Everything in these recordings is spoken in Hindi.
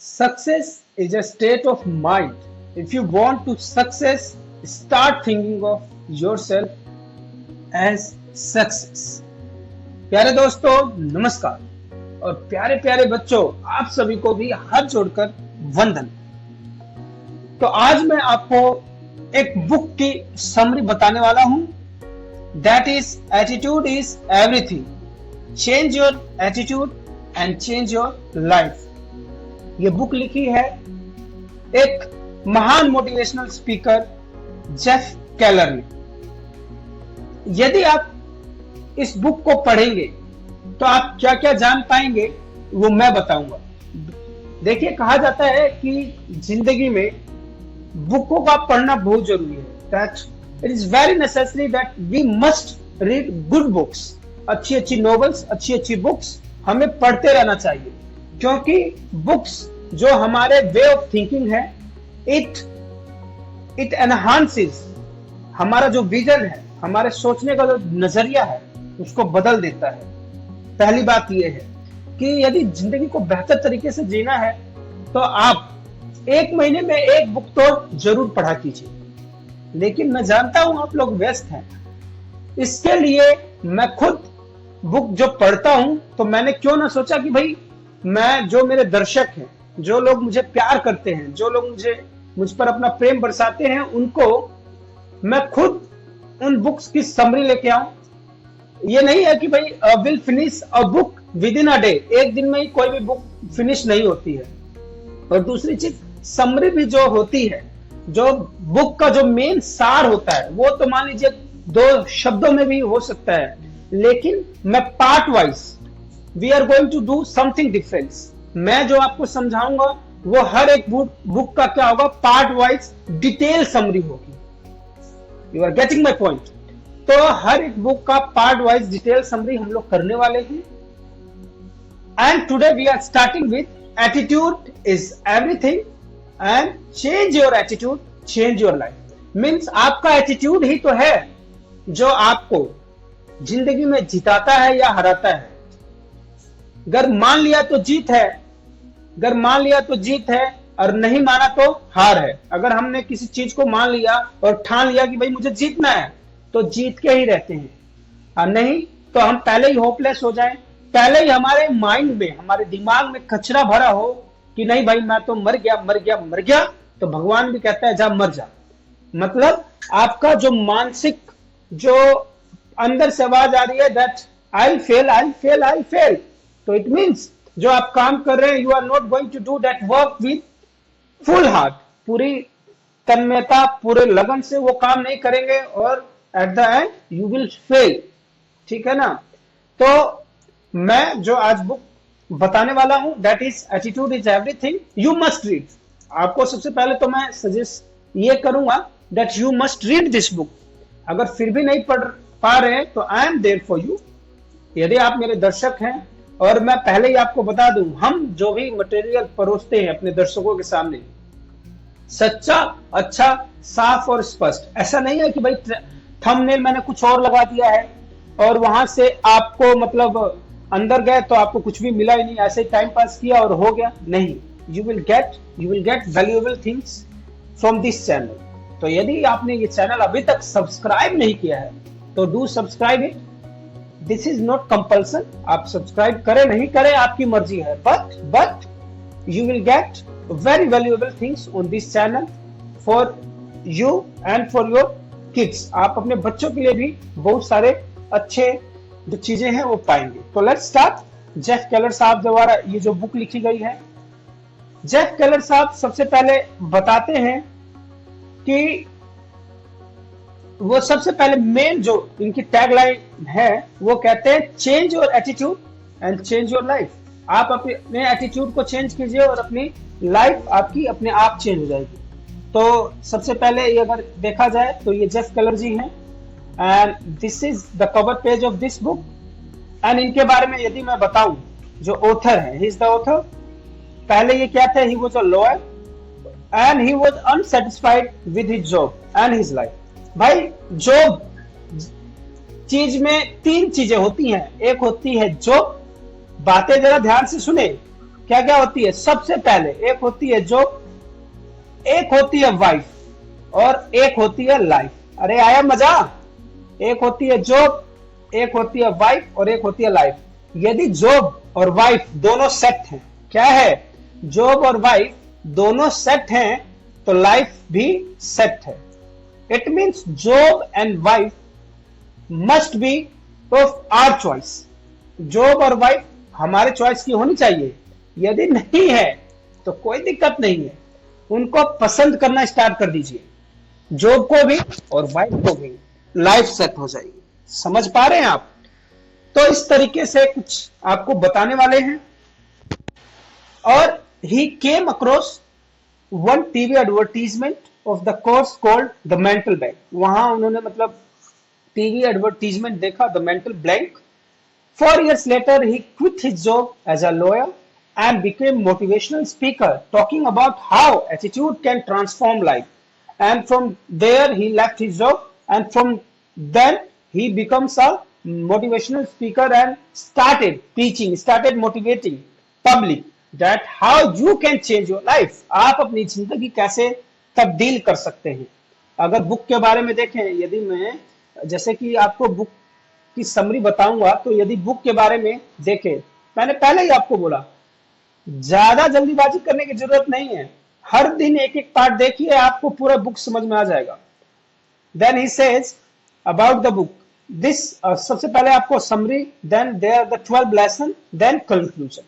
Success is a state of mind. If you want to success, start thinking of yourself as success. प्यारे दोस्तों, नमस्कार और प्यारे प्यारे बच्चों, आप सभी को भी हाथ जोड़कर वंदन। तो आज मैं आपको एक बुक की समरी बताने वाला हूं। That is attitude is everything, change your attitude and change your life. ये बुक लिखी है एक महान मोटिवेशनल स्पीकर जेफ केलर ने। यदि आप इस बुक को पढ़ेंगे तो आप क्या क्या जान पाएंगे वो मैं बताऊंगा। देखिए, कहा जाता है कि जिंदगी में बुकों का पढ़ना बहुत जरूरी है। That it is very necessary that we must read good books. अच्छी अच्छी नॉवेल्स, अच्छी अच्छी बुक्स हमें पढ़ते रहना चाहिए, क्योंकि बुक्स जो हमारे वे ऑफ थिंकिंग है, इट एनहांसेस हमारा जो विजन है, हमारे सोचने का जो नजरिया है, उसको बदल देता है। पहली बात यह है कि यदि जिंदगी को बेहतर तरीके से जीना है तो आप एक महीने में एक बुक तो जरूर पढ़ा कीजिए। लेकिन मैं जानता हूं आप लोग व्यस्त हैं, इसके लिए मैं खुद बुक जो पढ़ता हूं तो मैंने क्यों ना सोचा कि भाई मैं, जो मेरे दर्शक हैं, जो लोग मुझे प्यार करते हैं, जो लोग मुझ पर अपना प्रेम बरसाते हैं, उनको मैं खुद उन बुक्स की समरी लेके आऊं। ये नहीं है कि भाई will finish a book with in a day, एक दिन में ही कोई भी बुक फिनिश नहीं होती है। और दूसरी चीज, समरी भी जो होती है, जो बुक का जो मेन सार होता है, वो तो मान लीजिए 2 शब्दों में भी हो सकता है, लेकिन मैं part wise we are going to do something different. मैं जो आपको समझाऊंगा वो हर एक बुक का क्या होगा, पार्ट वाइज डिटेल समरी होगी। You are getting my point. तो हर एक बुक का पार्ट वाइज डिटेल समरी हम लोग करने वाले हैं। And today we are starting with attitude is everything and change your attitude, change your life. Means आपका एटीट्यूड ही तो है जो आपको जिंदगी में जिताता है या हराता है। अगर मान लिया तो जीत है, अगर मान लिया तो जीत है, और नहीं माना तो हार है। अगर हमने किसी चीज को मान लिया और ठान लिया कि भाई मुझे जीतना है, तो जीत के ही रहते हैं, और नहीं तो हम पहले ही होपलेस हो जाएं, पहले ही हमारे माइंड में, हमारे दिमाग में कचरा भरा हो कि नहीं भाई मैं तो मर गया मर गया मर गया, तो भगवान भी कहता है जा मर जा। मतलब आपका जो मानसिक, जो अंदर से आवाज आ रही है that I fail I fail I fail, तो इट मीन्स जो आप काम कर रहे हैं, you are not going to do that work with full heart, पूरी तन्मयता, पूरे लगन से वो काम नहीं करेंगे, और at the end you will fail. ठीक है ना। तो मैं जो आज बुक बताने वाला हूं, that is attitude is everything, you must read. आपको सबसे पहले तो मैं सजेस्ट ये करूंगा that you must read this book. अगर फिर भी नहीं पढ़ पा रहे हैं तो I am there for you. यदि आप मेरे दर्शक हैं, और मैं पहले ही आपको बता दूं, हम जो भी मटेरियल परोसते हैं अपने दर्शकों के सामने, सच्चा, अच्छा, साफ और स्पष्ट। ऐसा नहीं है कि भाई थंबनेल मैंने कुछ और लगा दिया है और वहां से आपको मतलब अंदर गए तो आपको कुछ भी मिला ही नहीं, ऐसे ही टाइम पास किया और हो गया। नहीं, you will get valuable things from this channel. तो यदि आपने ये चैनल अभी तक सब्सक्राइब नहीं किया है तो do subscribe it. This is not compulsion, आप सब्सक्राइब करें नहीं करें आपकी मर्जी है, but you will get very valuable things on this channel for you and for your kids. आप अपने बच्चों के लिए भी बहुत सारे अच्छे जो चीजें हैं वो पाएंगे। तो लेट्स स्टार्ट। जेफ केलर साहब द्वारा ये जो बुक लिखी गई है, जेफ केलर साहब सबसे पहले बताते हैं कि वो सबसे पहले मेन जो इनकी टैगलाइन है, वो कहते हैं change your attitude and change your life. आप अपने एटीट्यूड को चेंज कीजिए और अपनी लाइफ आपकी अपने आप चेंज हो जाएगी। तो सबसे पहले ये अगर देखा जाए तो ये जेफ केलर जी हैं, and this is the cover page of this book. And इनके बारे में यदि मैं बताऊं, जो ऑथर है, ही इज द ऑथर। पहले ये क्या थे, he was a lawyer and he was unsatisfied with his job and his life. भाई, जॉब चीज में 3 चीजें होती हैं। एक होती है जॉब, बातें जरा ध्यान से सुने, क्या क्या होती है? सबसे पहले एक होती है जॉब, एक होती है वाइफ और एक होती है लाइफ। अरे आया मजा? एक होती है जॉब, एक होती है वाइफ और एक होती है लाइफ। यदि जॉब और वाइफ दोनों सेट हैं, क्या है? जॉब और वाइफ दोनों सेट हैं तो लाइफ भी सेट है। It means job and wife must be of our choice. Job और वाइफ हमारे चॉइस की होनी चाहिए। यदि नहीं है तो कोई दिक्कत नहीं है, उनको पसंद करना स्टार्ट कर दीजिए, जॉब को भी और वाइफ को भी। लाइफ सेट हो जाएगी। समझ पा रहे हैं आप? तो इस तरीके से कुछ आपको बताने वाले हैं। और he came across one TV advertisement of the course called the mental bank. वहां उन्होंने मतलब टीवी एडवर्टीजमेंट देखा, the mental blank. 4 years later, he quit his job as a lawyer and became motivational speaker, talking about how attitude can transform life. And from there, he left his job, and from then he becomes a motivational speaker and started preaching, started motivating public that how you can change your life. आप अपनी जिंदगी कैसे तब्दील कर सकते हैं। अगर बुक के बारे में देखें, यदि मैं जैसे कि आपको बुक की समरी बताऊंगा, तो यदि बुक के बारे में देखें, मैंने पहले ही आपको बोला, ज्यादा जल्दीबाजी करने की जरूरत नहीं है। हर दिन एक एक पार्ट देखिए, आपको पूरा बुक समझ में आ जाएगा। Then he says about the book this, सबसे पहले आपको summary, then there the 12 lesson, then conclusion.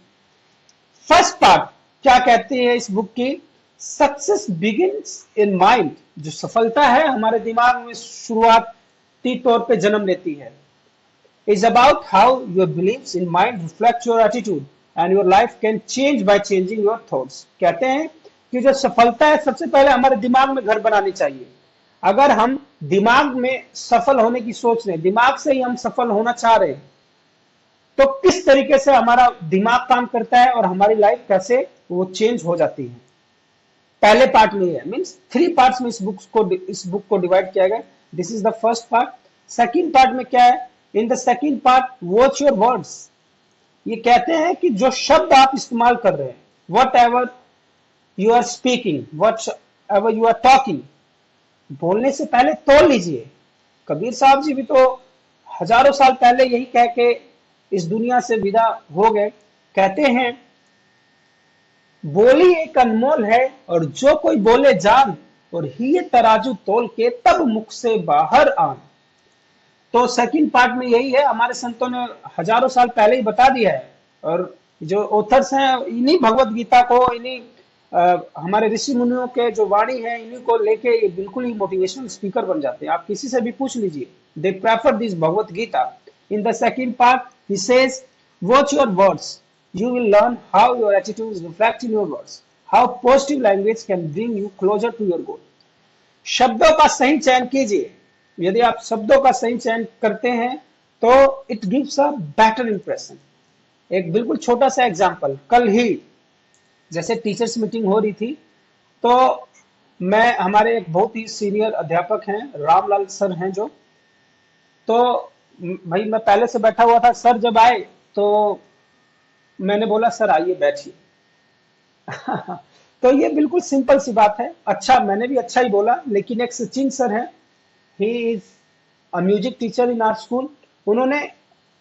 First part क्या कहती है इस बुक की? Success begins in mind. जो सफलता है हमारे दिमाग में शुरुआती तौर पे जन्म लेती है। is about how your beliefs in mind reflect your attitude and your life can change by changing your thoughts. कहते हैं कि जो सफलता है सबसे पहले हमारे दिमाग में घर बनानी चाहिए। अगर हम दिमाग में सफल होने की सोच रहे हैं, दिमाग से ही हम सफल होना चाह रहे हैं, तो किस तरीके से हमारा दिमाग काम करता है और हमारी लाइफ कैसे वो चेंज हो जाती है। पहले पार्ट में है, मींस 3 पार्ट्स में इस बुक को डिवाइड किया गया। This is the first part. Second part में क्या है? In the second part, watch your words. ये कहते हैं कि जो शब्द आप इस्तेमाल कर रहे हैं, whatever you are speaking, whatever you are talking, बोलने से पहले तोल लीजिए। कबीर साहब जी भी तो हजारों साल पहले यही कह के इस दुनिया से विदा हो गए। कहते हैं, बोली एक अनमोल है और जो कोई बोले जान, और ही तराजू तोल के तब मुख से बाहर आन। तो सेकंड पार्ट में यही है, हमारे संतों ने हजारों साल पहले ही बता दिया है। और जो ऑथर्स हैं, इन्हीं भगवत गीता को, इन्हीं हमारे ऋषि मुनियों के जो वाणी है, इन्हीं को लेके ये बिल्कुल ही मोटिवेशनल स्पीकर बन जाते हैं। आप किसी से भी पूछ लीजिए, they prefer this Bhagavad Gita. In the second part ही says, watch your words, you will learn how your attitudes reflect in your words, how positive language can bring you closer to your goal. शब्दों का सही चयन कीजिए। यदि आप शब्दों का सही चयन करते हैं तो it gives a better impression. एक बिल्कुल छोटा सा एग्जांपल, कल ही जैसे टीचर्स मीटिंग हो रही थी, तो मैं, हमारे एक बहुत ही सीनियर अध्यापक हैं, रामलाल सर हैं जो, तो भाई मैं पहले से बैठा हुआ था। सर जब आए तो मैंने बोला, सर आइए बैठिए। तो ये बिल्कुल सिंपल सी बात है। अच्छा, मैंने भी अच्छा ही बोला। लेकिन एक सचिन सर हैं, he is a music teacher in our school. उन्होंने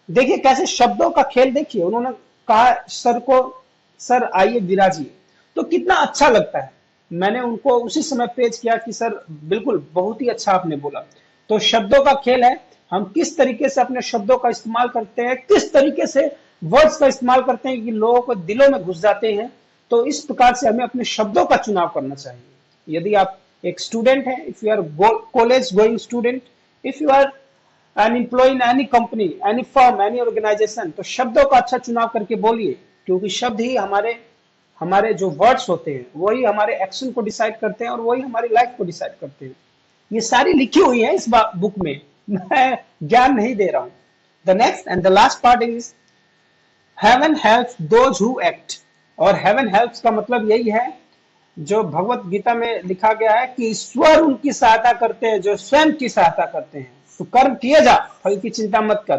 देखिए कैसे शब्दों का खेल, देखिए उन्होंने कहा सर को, सर आइए विराजिए, तो कितना अच्छा लगता है। मैंने उनको उसी समय पेश किया कि सर बिल्कुल बहुत ही अच्छा आपने बोला। तो शब्दों का खेल है, हम किस तरीके से अपने शब्दों का इस्तेमाल करते हैं, किस तरीके से वर्ड्स का इस्तेमाल करते हैं कि लोगों को दिलों में घुस जाते हैं। तो इस प्रकार से हमें अपने शब्दों का चुनाव करना चाहिए। यदि आप एक स्टूडेंट हैं, if you are college going student, if you are an employ in any company, any firm, any organisation, तो शब्दों का अच्छा चुनाव करके बोलिए, क्योंकि शब्द ही हमारे जो वर्ड्स होते हैं वही हमारे एक्शन को डिसाइड करते हैं और वही हमारी लाइफ को डिसाइड करते हैं। ये सारी लिखी हुई है इस बुक में, मैं ज्ञान नहीं दे रहा हूं। The next and the last part is heaven helps those who act. और हेवन हेल्प्स का मतलब यही है जो भगवत गीता में लिखा गया है कि ईश्वर उनकी सहायता करते हैं जो स्वयं की सहायता करते हैं। तो कर्म किए जा, फल की चिंता मत कर।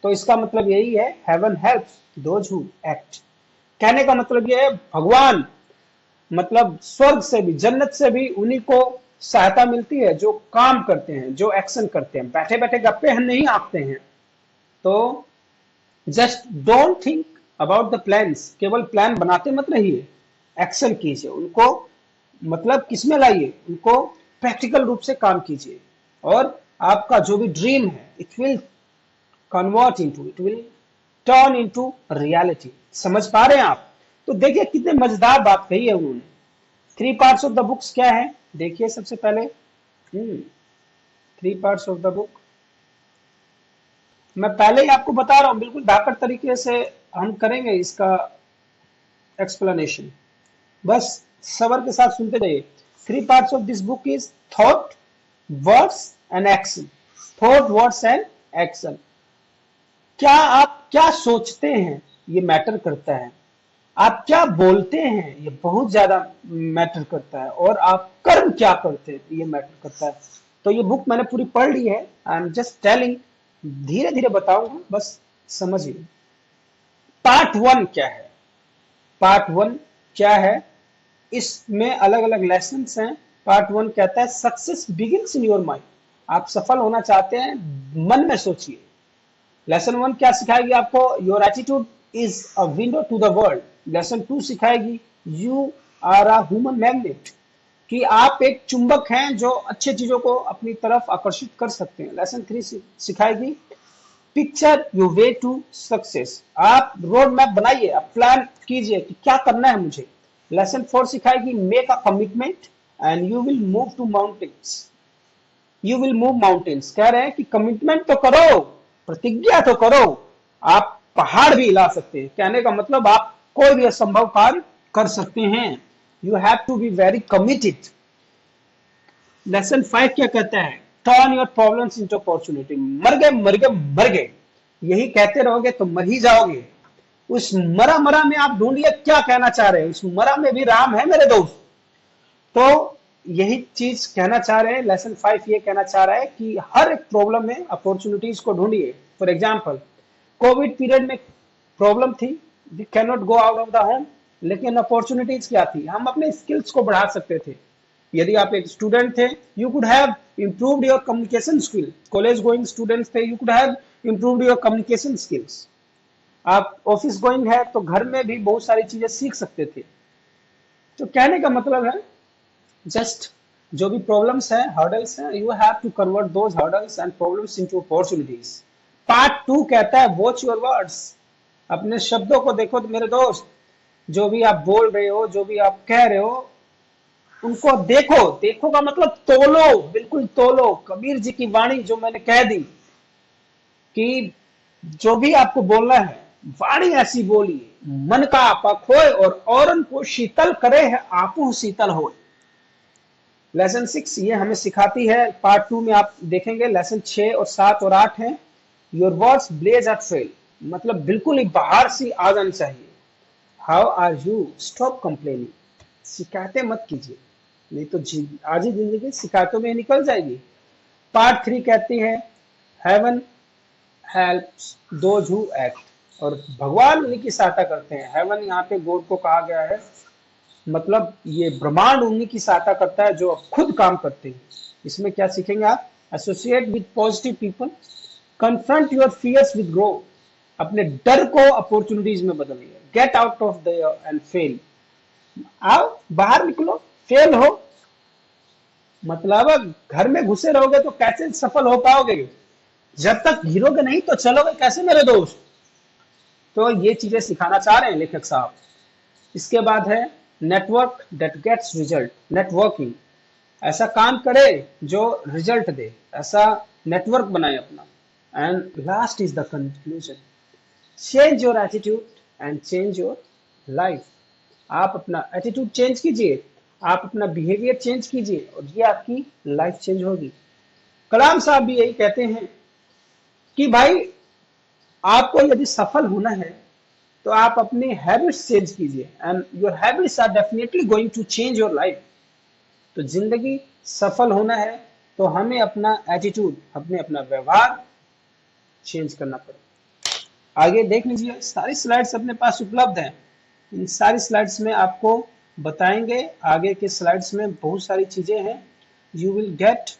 तो इसका मतलब यही है, heaven helps those who act. कहने का मतलब ये है, भगवान मतलब स्वर्ग से भी, जन्नत से भी उन्हीं को सहायता मिलती है जो काम करते हैं, जो एक्शन करते हैं। बैठे बैठे गप्पे हम नहीं आंकते हैं। तो just don't think about the plans, केवल प्लान बनाते मत रहिए, एक्शन कीजिए उनको, मतलब किसमें लाइए उनको, प्रैक्टिकल रूप से काम कीजिए, और आपका जो भी ड्रीम है it will turn into reality. समझ पा रहे हैं आप? तो देखिए कितने मजेदार बात कही है उन्होंने। 3 पार्ट्स ऑफ द बुक्स क्या है, देखिए सबसे पहले 3 पार्ट्स ऑफ द बुक, मैं पहले ही आपको बता रहा हूं, बिल्कुल धाकड़ तरीके से हम करेंगे इसका एक्सप्लेनेशन, बस सबर के साथ सुनते जाइए। 3 parts of this book is thought, words and action. Thought, words and action. क्या आप क्या सोचते हैं ये मैटर करता है, आप क्या बोलते हैं ये बहुत ज्यादा मैटर करता है, और आप कर्म क्या करते हैं ये मैटर करता है। तो ये बुक मैंने पूरी पढ़ ली है, आई एम जस्ट टेलिंग, धीरे धीरे बताऊंगा, बस समझिए। पार्ट 1 क्या है, पार्ट 1 क्या है, इसमें अलग अलग लेसन हैं। पार्ट 1 कहता है success begins in your mind. आप सफल होना चाहते हैं, मन में सोचिए। लेसन 1 क्या सिखाएगी आपको, your attitude is a window to the world. Lesson 2 सिखाएगी you are a human magnet, कि आप एक चुंबक हैं जो अच्छी चीजों को अपनी तरफ आकर्षित कर सकते हैं। लेसन 3 सिखाएगी picture your way to success. आप रोड मैप बनाइए, आप प्लान कीजिए कि क्या करना है मुझे। लेसन 4 सिखाएगी make a commitment and you will move to mountains. You will move mountains, कह रहे हैं कि कमिटमेंट तो करो, प्रतिज्ञा तो करो, आप पहाड़ भी हिला सकते हैं। कहने का मतलब आप कोई भी असंभव कार्य कर सकते हैं। You have to be very committed. Lesson 5 क्या कहता है, turn your problems into opportunity. मर गए मर गए मर गए, यही कहते रहोगे तो मर ही जाओगे। उस मरा मरा में आप ढूंढिए क्या कहना चाह रहे हैं, उस मरा में भी राम है मेरे दोस्त। तो यही चीज कहना चाह रहे हैं। लेसन 5 ये कहना चाह रहा है कि हर एक प्रॉब्लम में अपॉर्चुनिटीज को ढूंढिए। फॉर एग्जाम्पल कोविड पीरियड में प्रॉब्लम थी, we can not go out of the home, लेकिन अपॉर्चुनिटीज क्या थी, हम अपने स्किल्स को बढ़ा सकते थे। यदि आप एक स्टूडेंट थे, you could have improved your communication skill. College going students थे, you could have improved your communication skills. आप ऑफिस गोइंग है तो घर में भी बहुत सारी चीजें सीख सकते थे। तो कहने का मतलब है जस्ट जो भी प्रॉब्लम्स है, हर्डल्स हैं, you have to convert those hurdles and problems into opportunities. Part 2 कहता है वॉच योर वर्ड्स। अपने शब्दों को देखो तो मेरे दोस्त, जो भी आप बोल रहे हो, जो भी आप कह रहे हो, उनको देखो। देखो का मतलब तोलो, बिल्कुल तोलो। कबीर जी की वाणी जो मैंने कह दी कि जो भी आपको बोलना है, वाणी ऐसी बोलिए, मन का आपा खोए और औरन को शीतल करे है आपू शीतल होए। लेसन 6 ये हमें सिखाती है, पार्ट 2 में आप देखेंगे। लेसन 6 और 7 और 8 है, your words blaze at trail, मतलब बिल्कुल ही बाहर से आ जानी चाहिए। How are you, stop complaining, शिकायतें मत कीजिए, नहीं तो आज ही जिंदगी शिकायतों में निकल जाएगी। पार्ट 3 कहती है heaven helps those who act, और भगवान उन्हीं की सहायता करते हैं। हेवन यहाँ पे गॉड को कहा गया है, मतलब ये ब्रह्मांड उन्हीं की सहायता करता है जो खुद काम करते हैं। इसमें क्या सीखेंगे आप, associate with positive people, confront your fears with grow, अपने डर को अपॉर्चुनिटीज में बदलिए। Get out of the and fail, आओ बाहर निकलो, फेल हो, मतलब घर में घुसे रहोगे तो कैसे सफल हो पाओगे, जब तक गिरोगे नहीं तो चलोगे कैसे मेरे दोस्त। तो ये चीजें सिखाना चाह रहे हैं लेखक साहब। इसके बाद है network that gets result, networking, ऐसा काम करे जो रिजल्ट दे, ऐसा नेटवर्क बनाए अपना। And last is the conclusion, change your attitude and change your life. आप अपना एटीट्यूड चेंज कीजिए, आप अपना बिहेवियर चेंज कीजिए, और ये आपकी लाइफ चेंज होगी। कलाम साहब भी यही कहते हैं कि भाई आपको यदि सफल होना है तो आप अपनी हैबिट्स चेंज कीजिए, and your habits are definitely going to change your life. तो जिंदगी सफल होना है तो हमें अपना एटीट्यूड, हमें अपना व्यवहार चेंज करना पड़ेगा। आगे देख लीजिए, सारी स्लाइड्स अपने पास उपलब्ध हैं। इन सारी स्लाइड्स में आपको बताएंगे, आगे के स्लाइड्स में बहुत सारी चीजें हैं, you will get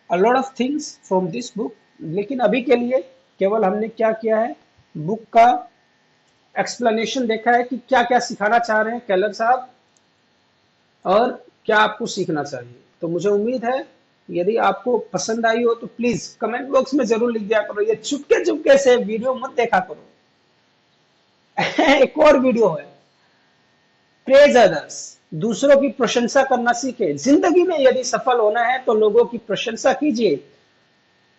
a lot of things from this book. लेकिन अभी के लिए केवल हमने क्या किया है, बुक का एक्सप्लेनेशन देखा है कि क्या क्या सिखाना चाह रहे हैं केलर साहब और क्या आपको सीखना चाहिए। तो मुझे उम्मीद है यदि आपको पसंद आई हो तो प्लीज कमेंट बॉक्स में जरूर लिख दिया करो, ये चुपके चुपके से वीडियो मत देखा करो। एक और वीडियो है, प्रेज अदर्स, दूसरों की प्रशंसा करना सीखे। जिंदगी में यदि सफल होना है तो लोगों की प्रशंसा कीजिए,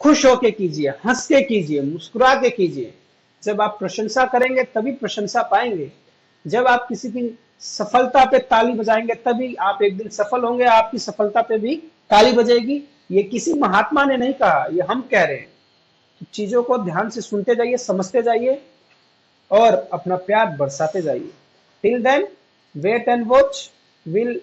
खुश होके कीजिए, हंस के कीजिए, मुस्कुरा के कीजिए। जब आप प्रशंसा करेंगे तभी प्रशंसा पाएंगे। जब आप किसी की सफलता पे ताली बजाएंगे तभी आप एक दिन सफल होंगे, आपकी सफलता पे भी ताली बजेगी। ये किसी महात्मा ने नहीं कहा, ये हम कह रहे हैं। तो चीजों को ध्यान से सुनते जाइए, समझते जाइए और अपना प्यार बरसाते जाइए। Till then wait and watch, we'll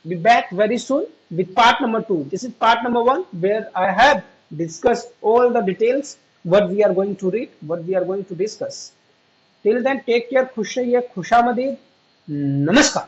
be back very soon with part number 2. This is part number 1 where I have discussed all the details, what we are going to read, what we are going to discuss. Till then take care, खुश रहिए, खुशामदीद, नमस्कार।